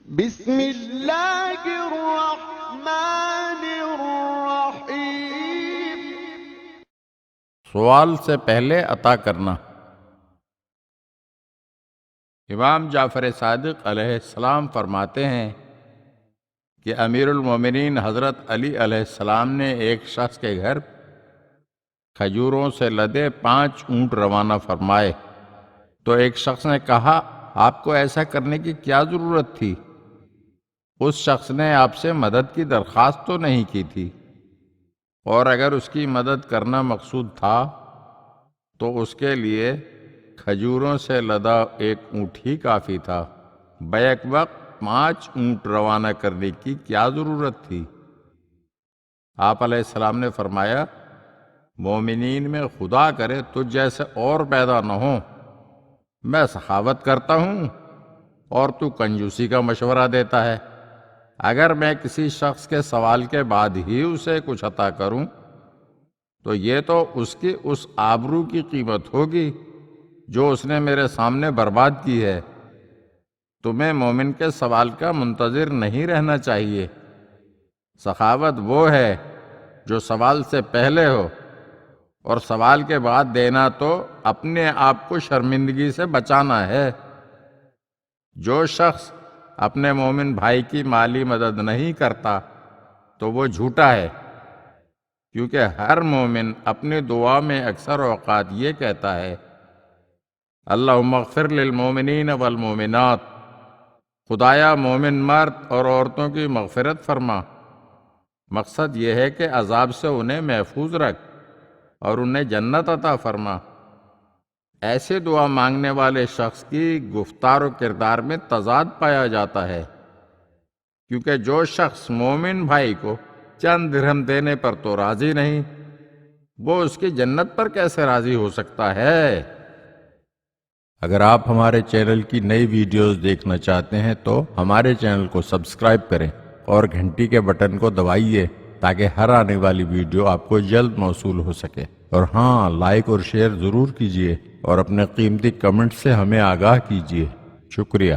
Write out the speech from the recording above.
بسم اللہ الرحمن الرحیم۔ سوال سے پہلے عطا کرنا۔ امام جعفر صادق علیہ السلام فرماتے ہیں کہ امیر المومنین حضرت علی علیہ السلام نے ایک شخص کے گھر کھجوروں سے لدے 5 اونٹ روانہ فرمائے تو ایک شخص نے کہا، آپ کو ایسا کرنے کی کیا ضرورت تھی؟ اس شخص نے آپ سے مدد کی درخواست تو نہیں کی تھی، اور اگر اس کی مدد کرنا مقصود تھا تو اس کے لیے کھجوروں سے لدا ایک اونٹ ہی کافی تھا، بیک وقت 5 اونٹ روانہ کرنے کی کیا ضرورت تھی؟ آپ علیہ السلام نے فرمایا، مومنین میں خدا کرے تجھ جیسے اور پیدا نہ ہوں، میں سخاوت کرتا ہوں اور تو کنجوسی کا مشورہ دیتا ہے۔ اگر میں کسی شخص کے سوال کے بعد ہی اسے کچھ عطا کروں تو یہ تو اس کی اس آبرو کی قیمت ہوگی جو اس نے میرے سامنے برباد کی ہے۔ تمہیں مومن کے سوال کا منتظر نہیں رہنا چاہیے۔ سخاوت وہ ہے جو سوال سے پہلے ہو، اور سوال کے بعد دینا تو اپنے آپ کو شرمندگی سے بچانا ہے۔ جو شخص اپنے مومن بھائی کی مالی مدد نہیں کرتا تو وہ جھوٹا ہے، کیونکہ ہر مومن اپنی دعا میں اکثر اوقات یہ کہتا ہے، اللہم اغفر للمومنین والمومنات، خدایا مومن مرد اور عورتوں کی مغفرت فرما۔ مقصد یہ ہے کہ عذاب سے انہیں محفوظ رکھ اور انہیں جنت عطا فرما۔ ایسے دعا مانگنے والے شخص کی گفتار و کردار میں تضاد پایا جاتا ہے، کیونکہ جو شخص مومن بھائی کو چند درہم دینے پر تو راضی نہیں، وہ اس کی جنت پر کیسے راضی ہو سکتا ہے؟ اگر آپ ہمارے چینل کی نئی ویڈیوز دیکھنا چاہتے ہیں تو ہمارے چینل کو سبسکرائب کریں اور گھنٹی کے بٹن کو دبائیے تاکہ ہر آنے والی ویڈیو آپ کو جلد موصول ہو سکے۔ اور ہاں، لائک اور شیئر ضرور کیجیے اور اپنے قیمتی کمنٹ سے ہمیں آگاہ کیجیے۔ شکریہ۔